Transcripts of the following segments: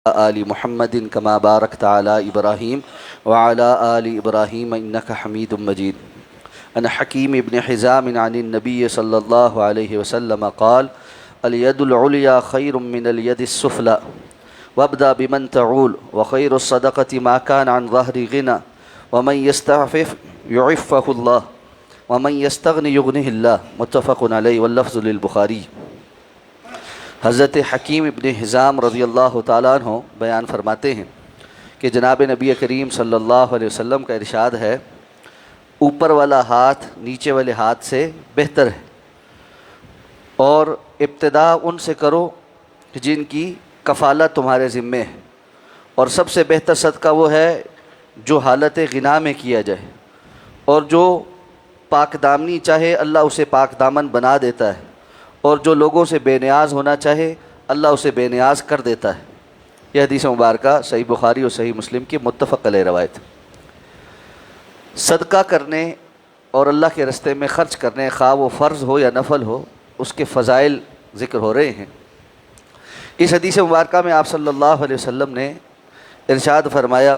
آل محمد كما باركت على إبراهيم وعلى آل إبراهيم إنك حميد مجيد. عن حكيم بن حزام عن النبي صلى الله عليه وسلم قال: اليد العليا خير من اليد السفلى وابدأ بمن تعول وخير الصدقة ما كان عن ظهر غنى ومن يستعفف يعفه الله ومن يستغني يغنه الله. متفق علیہ واللفظ للبخاری. حضرت حکیم ابن حزام رضی اللہ تعالیٰ عنہ بیان فرماتے ہیں کہ جناب نبی کریم صلی اللہ علیہ وسلم کا ارشاد ہے: اوپر والا ہاتھ نیچے والے ہاتھ سے بہتر ہے، اور ابتدا ان سے کرو جن کی کفالت تمہارے ذمے ہے، اور سب سے بہتر صدقہ وہ ہے جو حالت غنا میں کیا جائے، اور جو پاک دامنی چاہے اللہ اسے پاک دامن بنا دیتا ہے، اور جو لوگوں سے بے نیاز ہونا چاہے اللہ اسے بے نیاز کر دیتا ہے. یہ حدیث مبارکہ صحیح بخاری اور صحیح مسلم کی متفق علیہ روایت. صدقہ کرنے اور اللہ کے راستے میں خرچ کرنے، خواہ وہ فرض ہو یا نفل ہو، اس کے فضائل ذکر ہو رہے ہیں. اس حدیث مبارکہ میں آپ صلی اللہ علیہ وسلم نے ارشاد فرمایا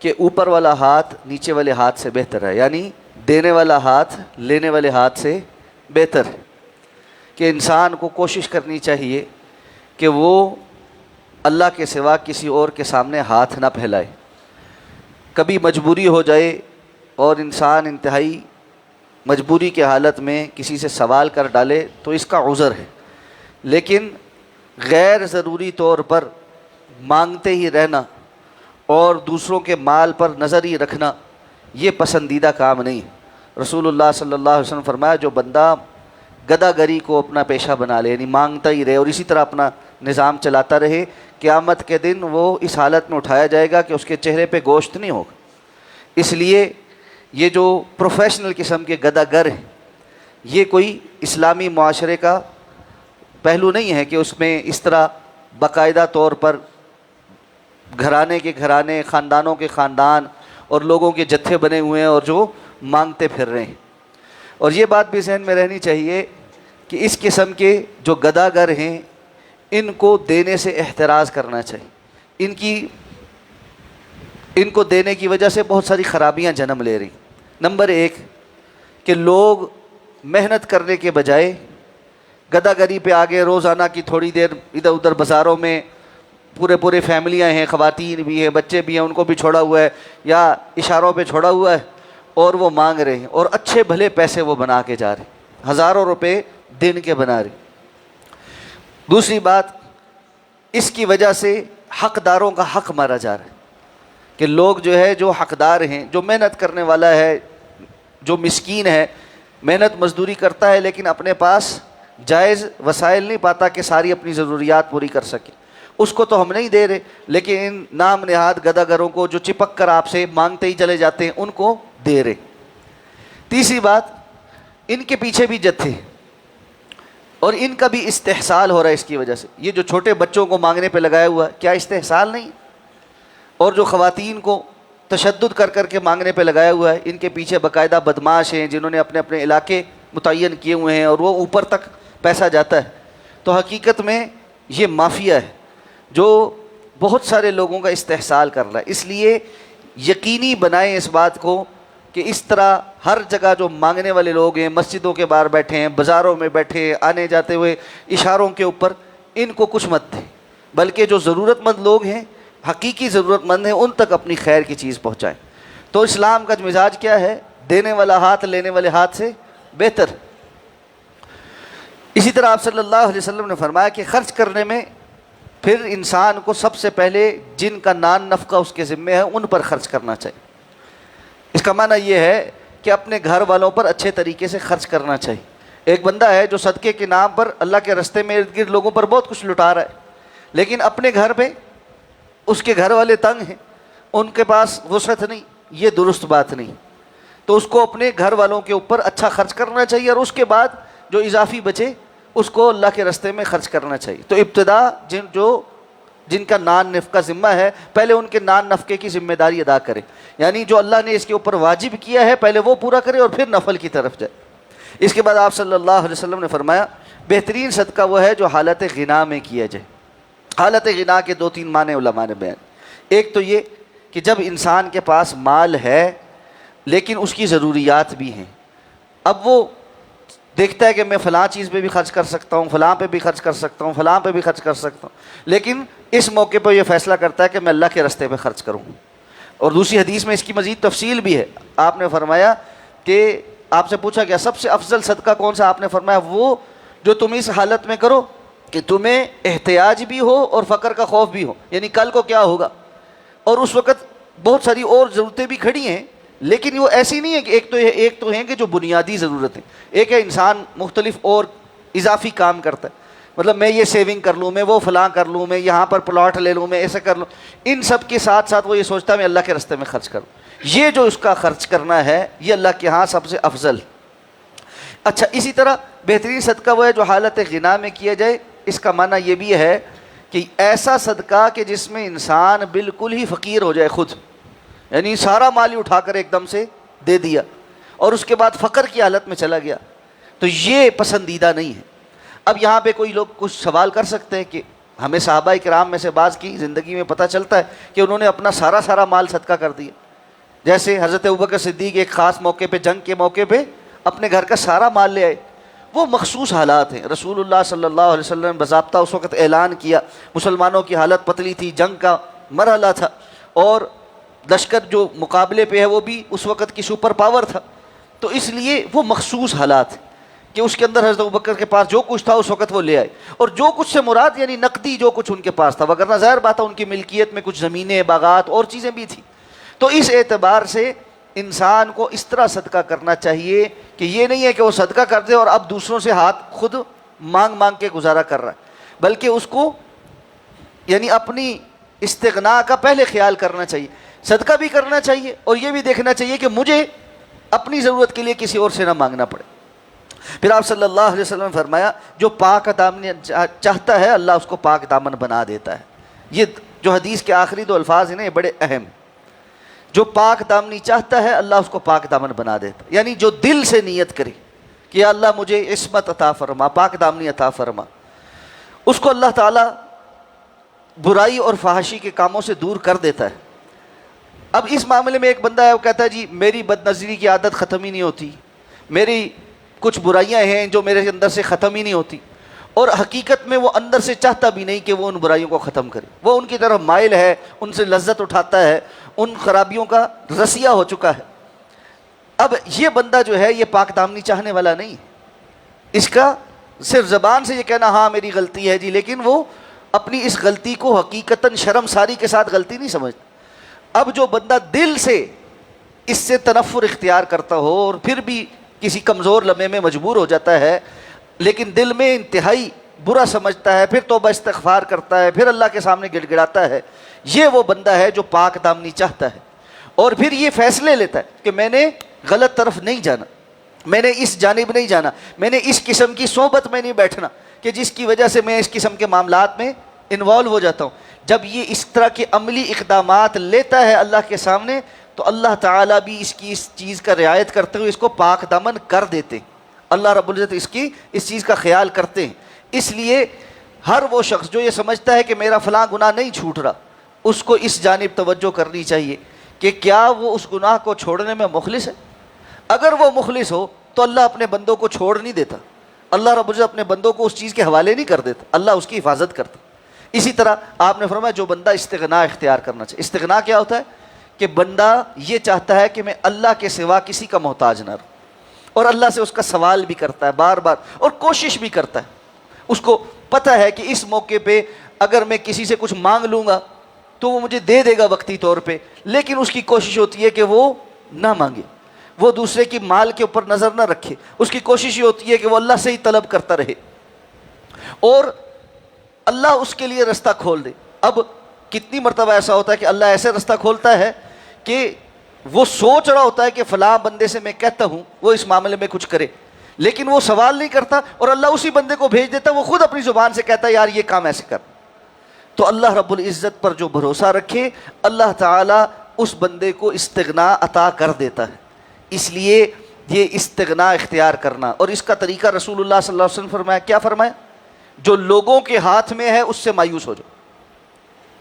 کہ اوپر والا ہاتھ نیچے والے ہاتھ سے بہتر ہے، یعنی دینے والا ہاتھ لینے والے ہاتھ سے بہتر ہے. کہ انسان کو کوشش کرنی چاہیے کہ وہ اللہ کے سوا کسی اور کے سامنے ہاتھ نہ پھیلائے. کبھی مجبوری ہو جائے اور انسان انتہائی مجبوری کے حالت میں کسی سے سوال کر ڈالے تو اس کا عذر ہے، لیکن غیر ضروری طور پر مانگتے ہی رہنا اور دوسروں کے مال پر نظر ہی رکھنا یہ پسندیدہ کام نہیں. رسول اللہ صلی اللہ علیہ وسلم فرمایا: جو بندہ گدا گری کو اپنا پیشہ بنا لے، یعنی مانگتا ہی رہے اور اسی طرح اپنا نظام چلاتا رہے، قیامت کے دن وہ اس حالت میں اٹھایا جائے گا کہ اس کے چہرے پہ گوشت نہیں ہوگا. اس لیے یہ جو پروفیشنل قسم کے گدا گر ہیں، یہ کوئی اسلامی معاشرے کا پہلو نہیں ہے کہ اس میں اس طرح باقاعدہ طور پر گھرانے کے گھرانے، خاندانوں کے خاندان اور لوگوں کے جتھے بنے ہوئے ہیں اور جو مانگتے پھر رہے ہیں. اور یہ بات بھی ذہن میں رہنی چاہیے کہ اس قسم کے جو گداگر ہیں ان کو دینے سے احتراز کرنا چاہیے. ان کو دینے کی وجہ سے بہت ساری خرابیاں جنم لے رہی. نمبر ایک کہ لوگ محنت کرنے کے بجائے گداگری پہ آگے روزانہ کی تھوڑی دیر ادھر ادھر بازاروں میں پورے فیملیاں ہیں، خواتین بھی ہیں، بچے بھی ہیں، ان کو بھی چھوڑا ہوا ہے یا اشاروں پہ چھوڑا ہوا ہے اور وہ مانگ رہے ہیں اور اچھے بھلے پیسے وہ بنا کے جا رہے ہیں، ہزاروں روپے دن کے بنا رہے. دوسری بات، اس کی وجہ سے حقداروں کا حق مارا جا رہا ہے کہ لوگ جو حقدار ہیں، جو محنت کرنے والا ہے، جو مسکین ہے، محنت مزدوری کرتا ہے لیکن اپنے پاس جائز وسائل نہیں پاتا کہ ساری اپنی ضروریات پوری کر سکے، اس کو تو ہم نہیں دے رہے، لیکن ان نام نہاد گداگروں کو جو چپک کر آپ سے مانگتے ہی چلے جاتے ہیں ان کو دے رہے. تیسری بات، ان کے پیچھے بھی جتھے اور ان کا بھی استحصال ہو رہا ہے. اس کی وجہ سے یہ جو چھوٹے بچوں کو مانگنے پہ لگایا ہوا ہے، کیا استحصال نہیں؟ اور جو خواتین کو تشدد کر کر کے مانگنے پہ لگایا ہوا ہے، ان کے پیچھے باقاعدہ بدماش ہیں جنہوں نے اپنے اپنے علاقے متعین کیے ہوئے ہیں اور وہ اوپر تک پیسہ جاتا ہے. تو حقیقت میں یہ مافیا ہے جو بہت سارے لوگوں کا استحصال کر رہا ہے. اس لیے یقینی بنائیں اس بات کو کہ اس طرح ہر جگہ جو مانگنے والے لوگ ہیں، مسجدوں کے باہر بیٹھے ہیں، بازاروں میں بیٹھے ہیں، آنے جاتے ہوئے اشاروں کے اوپر، ان کو کچھ مت دیں، بلکہ جو ضرورت مند لوگ ہیں، حقیقی ضرورت مند ہیں، ان تک اپنی خیر کی چیز پہنچائیں. تو اسلام کا مزاج کیا ہے؟ دینے والا ہاتھ لینے والے ہاتھ سے بہتر. اسی طرح آپ صلی اللہ علیہ وسلم نے فرمایا کہ خرچ کرنے میں پھر انسان کو سب سے پہلے جن کا نان نفقہ اس کے ذمے ہے ان پر خرچ کرنا چاہیے. اس کا معنی یہ ہے کہ اپنے گھر والوں پر اچھے طریقے سے خرچ کرنا چاہیے. ایک بندہ ہے جو صدقے کے نام پر اللہ کے راستے میں ارد گرد لوگوں پر بہت کچھ لٹا رہا ہے، لیکن اپنے گھر پہ اس کے گھر والے تنگ ہیں، ان کے پاس وسعت نہیں، یہ درست بات نہیں. تو اس کو اپنے گھر والوں کے اوپر اچھا خرچ کرنا چاہیے اور اس کے بعد جو اضافی بچے اس کو اللہ کے راستے میں خرچ کرنا چاہیے. تو ابتدا جن کا نان نفقہ ذمہ ہے، پہلے ان کے نان نفقے کی ذمہ داری ادا کرے، یعنی جو اللہ نے اس کے اوپر واجب کیا ہے پہلے وہ پورا کرے اور پھر نفل کی طرف جائے. اس کے بعد آپ صلی اللہ علیہ وسلم نے فرمایا بہترین صدقہ وہ ہے جو حالت غنا میں کیا جائے. حالت غنا کے دو تین معنی علماء نے بیان. ایک تو یہ کہ جب انسان کے پاس مال ہے لیکن اس کی ضروریات بھی ہیں، اب وہ دیکھتا ہے کہ میں فلاں چیز پہ بھی خرچ کر سکتا ہوں، فلاں پہ بھی خرچ کر سکتا ہوں، فلاں پہ بھی خرچ کر سکتا ہوں، لیکن اس موقع پہ یہ فیصلہ کرتا ہے کہ میں اللہ کے راستے پہ خرچ کروں. اور دوسری حدیث میں اس کی مزید تفصیل بھی ہے. آپ نے فرمایا کہ آپ سے پوچھا گیا سب سے افضل صدقہ کون سا؟ آپ نے فرمایا وہ جو تم اس حالت میں کرو کہ تمہیں احتیاج بھی ہو اور فقر کا خوف بھی ہو، یعنی کل کو کیا ہوگا. اور اس وقت بہت ساری اور ضرورتیں بھی کھڑی ہیں، لیکن وہ ایسی نہیں ہے کہ ایک تو ہیں کہ جو بنیادی ضرورتیں، ایک ہے انسان مختلف اور اضافی کام کرتا ہے، مطلب میں یہ سیونگ کر لوں، میں وہ فلاں کر لوں، میں یہاں پر پلاٹ لے لوں، میں ایسا کر لوں. ان سب کے ساتھ ساتھ وہ یہ سوچتا ہے میں اللہ کے راستے میں خرچ کروں. یہ جو اس کا خرچ کرنا ہے یہ اللہ کے ہاں سب سے افضل. اچھا، اسی طرح بہترین صدقہ وہ ہے جو حالت غنا میں کیا جائے. اس کا معنی یہ بھی ہے کہ ایسا صدقہ کہ جس میں انسان بالکل ہی فقیر ہو جائے خود، یعنی سارا مال ہی اٹھا کر ایک دم سے دے دیا اور اس کے بعد فقر کی حالت میں چلا گیا، تو یہ پسندیدہ نہیں ہے. اب یہاں پہ کوئی لوگ کچھ سوال کر سکتے ہیں کہ ہمیں صحابہ کرام میں سے بعض کی زندگی میں پتہ چلتا ہے کہ انہوں نے اپنا سارا مال صدقہ کر دیا. جیسے حضرت ابوبکر صدیق ایک خاص موقع پہ، جنگ کے موقع پہ اپنے گھر کا سارا مال لے آئے. وہ مخصوص حالات ہیں. رسول اللہ صلی اللہ علیہ وسلم نے باضابطہ اس وقت اعلان کیا، مسلمانوں کی حالت پتلی تھی، جنگ کا مرحلہ تھا، اور لشکر جو مقابلے پہ ہے وہ بھی اس وقت کی سپر پاور تھا. تو اس لیے وہ مخصوص حالات ہیں کہ اس کے اندر حضرت ابوبکر کے پاس جو کچھ تھا اس وقت وہ لے آئے. اور جو کچھ سے مراد یعنی نقدی جو کچھ ان کے پاس تھا، وگرنہ ظاہر بات ہے ان کی ملکیت میں کچھ زمینیں، باغات اور چیزیں بھی تھیں. تو اس اعتبار سے انسان کو اس طرح صدقہ کرنا چاہیے کہ یہ نہیں ہے کہ وہ صدقہ کر دے اور اب دوسروں سے ہاتھ خود مانگ کے گزارا کر رہا ہے، بلکہ اس کو یعنی اپنی استغنا کا پہلے خیال کرنا چاہیے. صدقہ بھی کرنا چاہیے اور یہ بھی دیکھنا چاہیے کہ مجھے اپنی ضرورت کے لیے کسی اور سے نہ مانگنا پڑے. پھر آپ صلی اللہ علیہ وسلم نے فرمایا جو پاک دامنی چاہتا ہے اللہ اس کو پاک دامن بنا دیتا ہے. یہ جو حدیث کے آخری دو الفاظ ہیں نا یہ بڑے اہم. جو پاک دامنی چاہتا ہے اللہ اس کو پاک دامن بنا دیتا ہے، یعنی جو دل سے نیت کرے کہ یا اللہ مجھے عصمت عطا فرما، پاک دامنی عطا فرما، اس کو اللہ تعالیٰ برائی اور فحاشی کے کاموں سے دور کر دیتا ہے. اب اس معاملے میں ایک بندہ ہے وہ کہتا ہے جی میری بد نظری کی عادت ختم ہی نہیں ہوتی، میری کچھ برائیاں ہیں جو میرے اندر سے ختم ہی نہیں ہوتی، اور حقیقت میں وہ اندر سے چاہتا بھی نہیں کہ وہ ان برائیوں کو ختم کرے، وہ ان کی طرف مائل ہے، ان سے لذت اٹھاتا ہے، ان خرابیوں کا رسیہ ہو چکا ہے. اب یہ بندہ جو ہے یہ پاک دامنی چاہنے والا نہیں، اس کا صرف زبان سے یہ کہنا ہاں میری غلطی ہے جی، لیکن وہ اپنی اس غلطی کو حقیقتاً شرم ساری کے ساتھ غلطی نہیں سمجھتا. اب جو بندہ دل سے اس سے تنفر اختیار کرتا ہو اور پھر بھی کسی کمزور لمحے میں مجبور ہو جاتا ہے لیکن دل میں انتہائی برا سمجھتا ہے، پھر توبہ استغفار کرتا ہے، پھر اللہ کے سامنے گڑ گڑاتا ہے، یہ وہ بندہ ہے جو پاک دامنی چاہتا ہے. اور پھر یہ فیصلے لیتا ہے کہ میں نے غلط طرف نہیں جانا، میں نے اس جانب نہیں جانا، میں نے اس قسم کی صحبت میں نہیں بیٹھنا کہ جس کی وجہ سے میں اس قسم کے معاملات میں انوالو ہو جاتا ہوں. جب یہ اس طرح کے عملی اقدامات لیتا ہے اللہ کے سامنے تو اللہ تعالیٰ بھی اس چیز کا رعایت کرتے ہوئے اس کو پاک دامن کر دیتے. اللہ رب العزت اس چیز کا خیال کرتے ہیں. اس لیے ہر وہ شخص جو یہ سمجھتا ہے کہ میرا فلاں گناہ نہیں چھوٹ رہا، اس کو اس جانب توجہ کرنی چاہیے کہ کیا وہ اس گناہ کو چھوڑنے میں مخلص ہے. اگر وہ مخلص ہو تو اللہ اپنے بندوں کو چھوڑ نہیں دیتا، اللہ رب العزت اپنے بندوں کو اس چیز کے حوالے نہیں کر دیتا، اللہ اس کی حفاظت کرتا. اسی طرح آپ نے فرمایا جو بندہ استغنا اختیار کرنا چاہیے. استغنا کیا ہوتا ہے کہ بندہ یہ چاہتا ہے کہ میں اللہ کے سوا کسی کا محتاج نہ رہوں، اور اللہ سے اس کا سوال بھی کرتا ہے بار بار اور کوشش بھی کرتا ہے. اس کو پتہ ہے کہ اس موقع پہ اگر میں کسی سے کچھ مانگ لوں گا تو وہ مجھے دے دے گا وقتی طور پہ، لیکن اس کی کوشش ہوتی ہے کہ وہ نہ مانگے، وہ دوسرے کی مال کے اوپر نظر نہ رکھے. اس کی کوشش یہ ہوتی ہے کہ وہ اللہ سے ہی طلب کرتا رہے اور اللہ اس کے لیے رستہ کھول دے. اب کتنی مرتبہ ایسا ہوتا ہے کہ اللہ ایسے رستہ کھولتا ہے کہ وہ سوچ رہا ہوتا ہے کہ فلاں بندے سے میں کہتا ہوں وہ اس معاملے میں کچھ کرے، لیکن وہ سوال نہیں کرتا اور اللہ اسی بندے کو بھیج دیتا ہے، وہ خود اپنی زبان سے کہتا ہے یار یہ کام ایسے کر. تو اللہ رب العزت پر جو بھروسہ رکھے اللہ تعالیٰ اس بندے کو استغنا عطا کر دیتا ہے. اس لیے یہ استغنا اختیار کرنا، اور اس کا طریقہ رسول اللہ صلی اللہ علیہ وسلم فرمایا، کیا فرمایا؟ جو لوگوں کے ہاتھ میں ہے اس سے مایوس ہو جاؤ.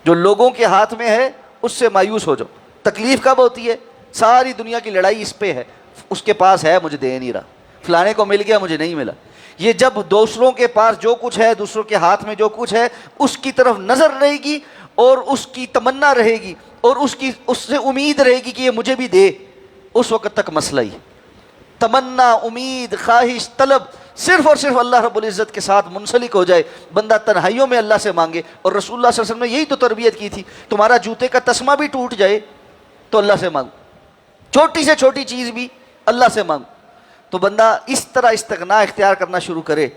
جو لوگوں کے ہاتھ میں ہے اس سے مایوس ہو جاؤ. تکلیف کب ہوتی ہے؟ ساری دنیا کی لڑائی اس پہ ہے، اس کے پاس ہے مجھے دے نہیں رہا، فلانے کو مل گیا مجھے نہیں ملا. یہ جب دوسروں کے پاس جو کچھ ہے، دوسروں کے ہاتھ میں جو کچھ ہے، اس کی طرف نظر رہے گی اور اس کی تمنا رہے گی اور اس سے امید رہے گی کہ یہ مجھے بھی دے، اس وقت تک مسئلہ ہی. تمنا، امید، خواہش، طلب صرف اور صرف اللہ رب العزت کے ساتھ منسلک ہو جائے، بندہ تنہائیوں میں اللہ سے مانگے. اور رسول اللہ صلی اللہ علیہ وسلم نے یہی تو تربیت کی تھی. تمہارا جوتے کا تسمہ بھی ٹوٹ جائے تو اللہ سے مانگو، چھوٹی سے چھوٹی چیز بھی اللہ سے مانگو. تو بندہ اس طرح استغنا اختیار کرنا شروع کرے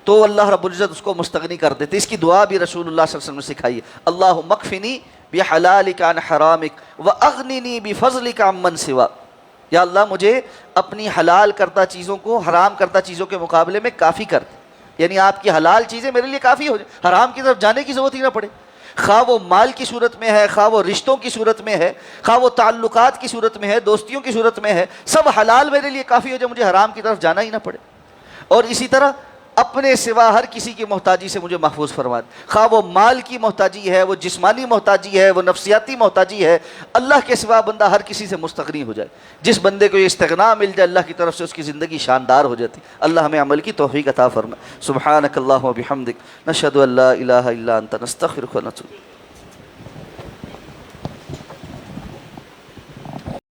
تو اللہ رب العزت اس کو مستغنی کر دیتے. اس کی دعا بھی رسول اللہ صلی اللہ علیہ وسلم نے سکھائی ہے، اللہم اکفنی بحلالک عن حرامک واغننی بفضلک عمن سواک. یا اللہ مجھے اپنی حلال کردہ چیزوں کو حرام کردہ چیزوں کے مقابلے میں کافی کر دے، یعنی آپ کی حلال چیزیں میرے لیے کافی ہو جائیں، حرام کی طرف جانے کی ضرورت ہی نہ پڑے. خواہ وہ مال کی صورت میں ہے، خواہ وہ رشتوں کی صورت میں ہے، خواہ وہ تعلقات کی صورت میں ہے، دوستیوں کی صورت میں ہے، سب حلال میرے لیے کافی ہو جائے، مجھے حرام کی طرف جانا ہی نہ پڑے. اور اسی طرح اپنے سوا ہر کسی کی محتاجی سے مجھے محفوظ فرما دے، خواہ وہ مال کی محتاجی ہے، وہ جسمانی محتاجی ہے، وہ نفسیاتی محتاجی ہے، اللہ کے سوا بندہ ہر کسی سے مستغنی ہو جائے. جس بندے کو یہ استغنا مل جائے اللہ کی طرف سے، اس کی زندگی شاندار ہو جاتی. اللہ ہمیں عمل کی توفیق عطا فرمائے. سبحانک اللہم و بحمدک، نشہد ان لا الہ الا انت، نستغفرک و نتوب.